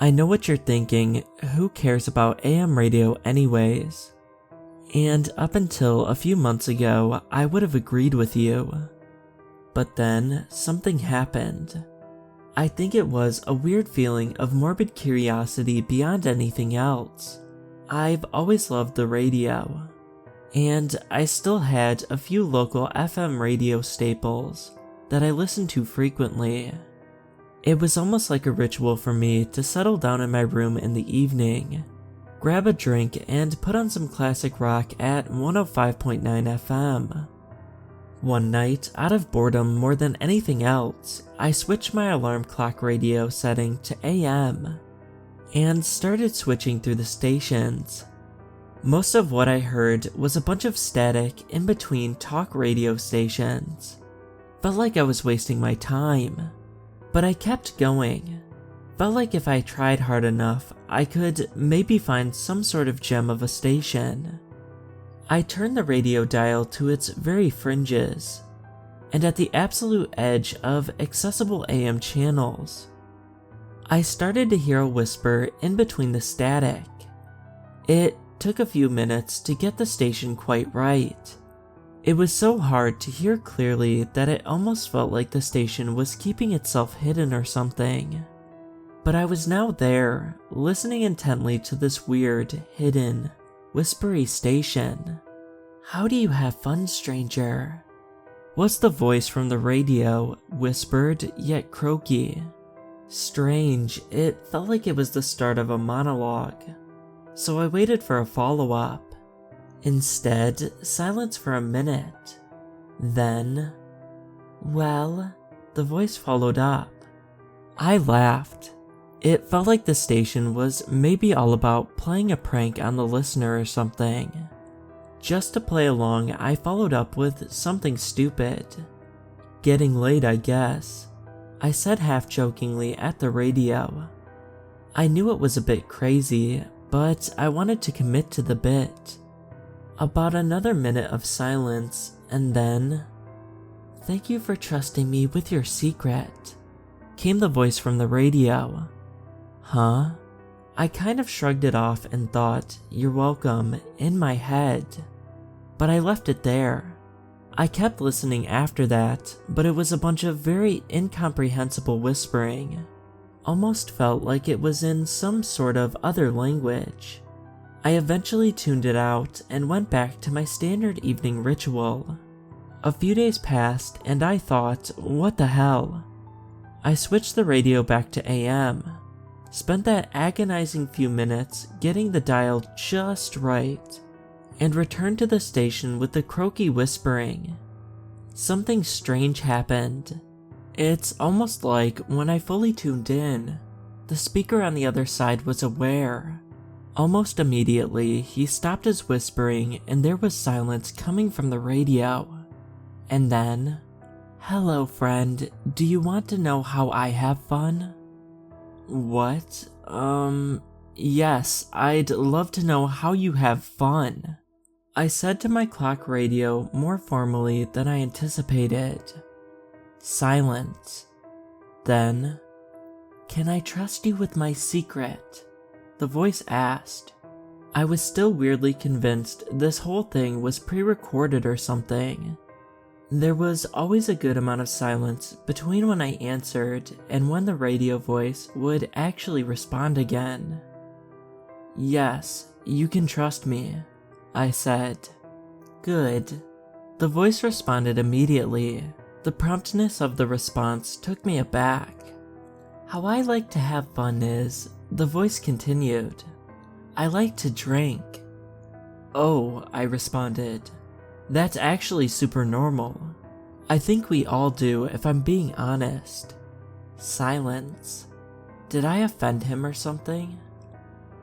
I know what you're thinking, who cares about AM radio anyways? And up until a few months ago, I would have agreed with you. But then, something happened. I think it was a weird feeling of morbid curiosity beyond anything else. I've always loved the radio. And I still had a few local FM radio staples that I listened to frequently. It was almost like a ritual for me to settle down in my room in the evening, grab a drink, and put on some classic rock at 105.9 FM. One night, out of boredom more than anything else, I switched my alarm clock radio setting to AM, and started switching through the stations. Most of what I heard was a bunch of static in between talk radio stations. Felt like I was wasting my time, but I kept going. Felt like if I tried hard enough, I could maybe find some sort of gem of a station. I turned the radio dial to its very fringes, and at the absolute edge of accessible AM channels, I started to hear a whisper in between the static. It took a few minutes to get the station quite right. It was so hard to hear clearly that it almost felt like the station was keeping itself hidden or something. But I was now there, listening intently to this weird, hidden, whispery station. "How do you have fun, stranger?" was the voice from the radio, whispered yet croaky. Strange, it felt like it was the start of a monologue, so I waited for a follow-up. Instead, silence for a minute. Then, "Well," the voice followed up. I laughed. It felt like the station was maybe all about playing a prank on the listener or something. Just to play along, I followed up with something stupid. "Getting late, I guess," I said half-jokingly at the radio. I knew it was a bit crazy, but I wanted to commit to the bit. About another minute of silence, and then, "Thank you for trusting me with your secret," came the voice from the radio. Huh? I kind of shrugged it off and thought, "You're welcome," in my head. But I left it there. I kept listening after that, but it was a bunch of very incomprehensible whispering. Almost felt like it was in some sort of other language. I eventually tuned it out and went back to my standard evening ritual. A few days passed and I thought, what the hell? I switched the radio back to AM. Spent that agonizing few minutes getting the dial just right, and returned to the station with the croaky whispering. Something strange happened. It's almost like when I fully tuned in, the speaker on the other side was aware. Almost immediately, he stopped his whispering and there was silence coming from the radio. And then, "Hello friend, do you want to know how I have fun?" What? Yes, I'd love to know how you have fun, I said to my clock radio more formally than I anticipated. Silence. Then, "Can I trust you with my secret?" the voice asked. I was still weirdly convinced this whole thing was pre-recorded or something. There was always a good amount of silence between when I answered and when the radio voice would actually respond again. "Yes, you can trust me," I said. "Good." The voice responded immediately. The promptness of the response took me aback. "How I like to have fun is," the voice continued, "I like to drink." "Oh," I responded. "That's actually super normal. I think we all do if I'm being honest." Silence. Did I offend him or something?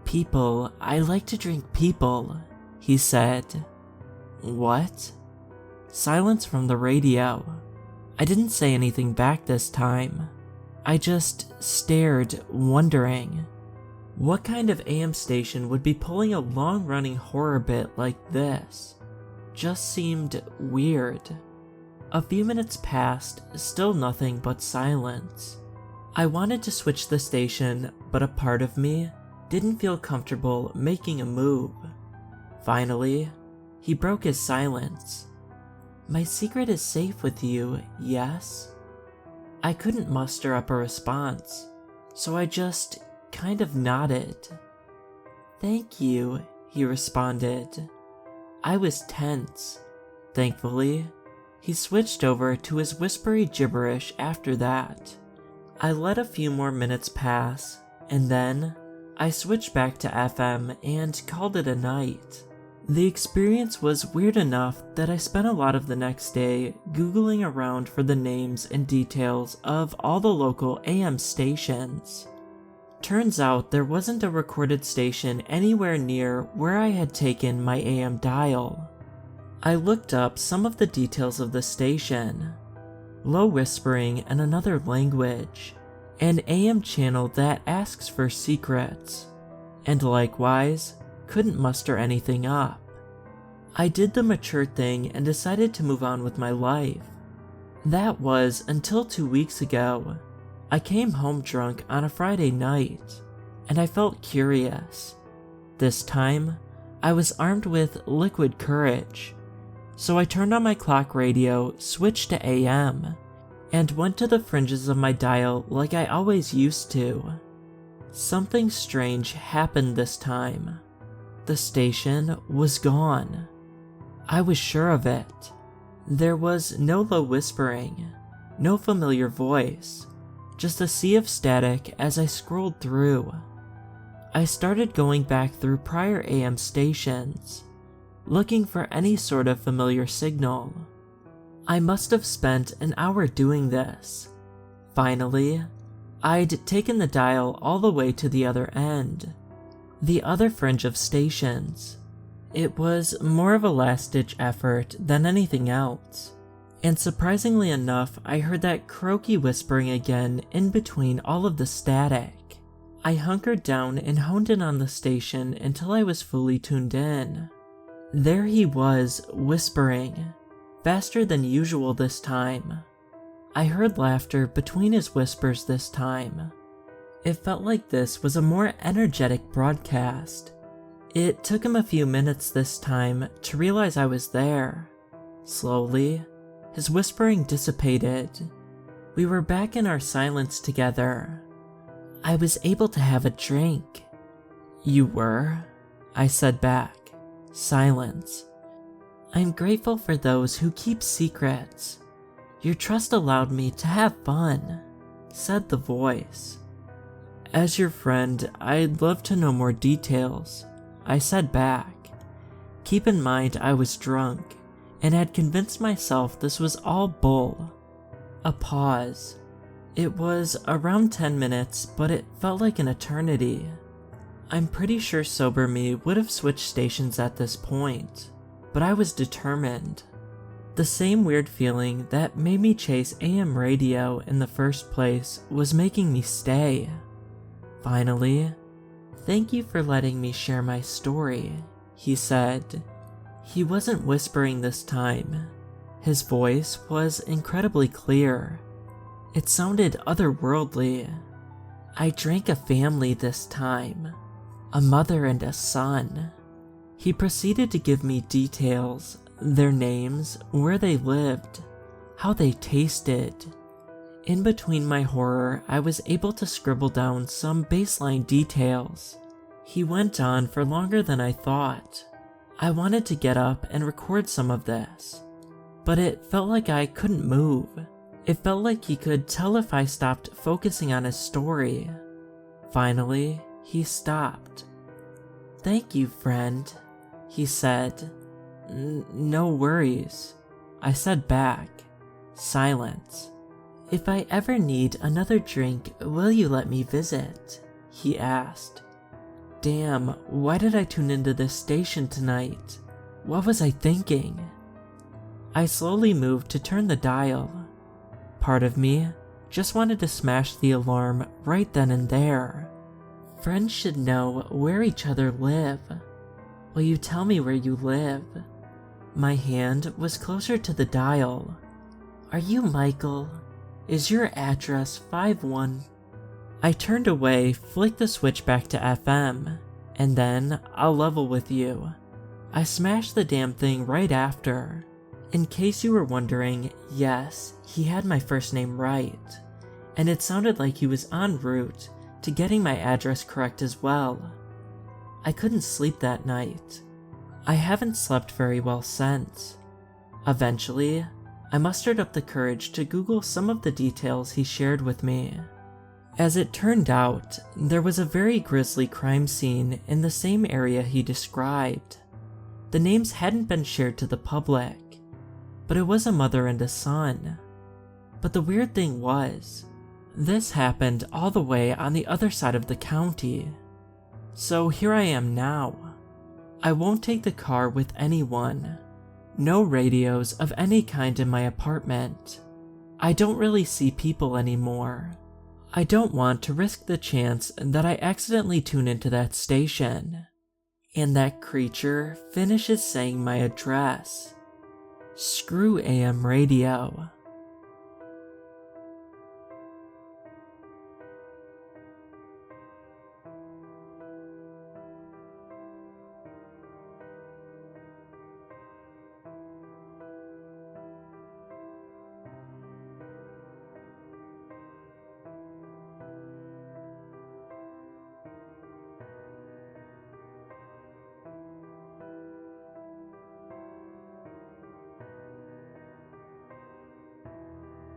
"People, I like to drink people," he said. What? Silence from the radio. I didn't say anything back this time. I just stared, wondering. What kind of AM station would be pulling a long-running horror bit like this? Just seemed weird. A few minutes passed, still nothing but silence. I wanted to switch the station, but a part of me didn't feel comfortable making a move. Finally, he broke his silence. "My secret is safe with you, yes?" I couldn't muster up a response, so I just kind of nodded. "Thank you," he responded. I was tense. Thankfully, he switched over to his whispery gibberish after that. I let a few more minutes pass, and then I switched back to FM and called it a night. The experience was weird enough that I spent a lot of the next day Googling around for the names and details of all the local AM stations. Turns out there wasn't a recorded station anywhere near where I had taken my AM dial. I looked up some of the details of the station. Low whispering in another language, an AM channel that asks for secrets, and likewise, couldn't muster anything up. I did the mature thing and decided to move on with my life. That was until 2 weeks ago. I came home drunk on a Friday night, and I felt curious. This time, I was armed with liquid courage. So I turned on my clock radio, switched to AM, and went to the fringes of my dial like I always used to. Something strange happened this time. The station was gone. I was sure of it. There was no low whispering, no familiar voice, just a sea of static as I scrolled through. I started going back through prior AM stations, looking for any sort of familiar signal. I must have spent an hour doing this. Finally, I'd taken the dial all the way to the other end, the other fringe of stations. It was more of a last-ditch effort than anything else, and surprisingly enough, I heard that croaky whispering again in between all of the static. I hunkered down and honed in on the station until I was fully tuned in. There he was, whispering, faster than usual this time. I heard laughter between his whispers this time. It felt like this was a more energetic broadcast. It took him a few minutes this time to realize I was there. Slowly, his whispering dissipated. We were back in our silence together. I was able to have a drink. "You were?" I said back. Silence. "I'm grateful for those who keep secrets. Your trust allowed me to have fun," said the voice. "As your friend, I'd love to know more details," I said back. Keep in mind I was drunk, and had convinced myself this was all bull. A pause. It was around 10 minutes, but it felt like an eternity. I'm pretty sure sober me would have switched stations at this point, but I was determined. The same weird feeling that made me chase AM radio in the first place was making me stay. Finally, "Thank you for letting me share my story," he said. He wasn't whispering this time. His voice was incredibly clear. It sounded otherworldly. I drank a family this time. A mother and a son. He proceeded to give me details, their names, where they lived, how they tasted. In between my horror, I was able to scribble down some baseline details. He went on for longer than I thought. I wanted to get up and record some of this, but it felt like I couldn't move. It felt like he could tell if I stopped focusing on his story. Finally, he stopped. "Thank you, friend," he said. No worries," I said back. Silence. "If I ever need another drink, will you let me visit?" he asked. Damn, why did I tune into this station tonight? What was I thinking? I slowly moved to turn the dial. Part of me just wanted to smash the alarm right then and there. Friends should know where each other live. Will you tell me where you live? My hand was closer to the dial. Are you Michael? Is your address 51? I turned away, flicked the switch back to FM, and then I'll level with you. I smashed the damn thing right after. In case you were wondering, yes, he had my first name right, and it sounded like he was en route to getting my address correct as well. I couldn't sleep that night. I haven't slept very well since. Eventually, I mustered up the courage to Google some of the details he shared with me. As it turned out, there was a very grisly crime scene in the same area he described. The names hadn't been shared to the public, but it was a mother and a son. But the weird thing was, this happened all the way on the other side of the county. So here I am now. I won't take the car with anyone. No radios of any kind in my apartment. I don't really see people anymore. I don't want to risk the chance that I accidentally tune into that station, and that creature finishes saying my address. Screw AM radio.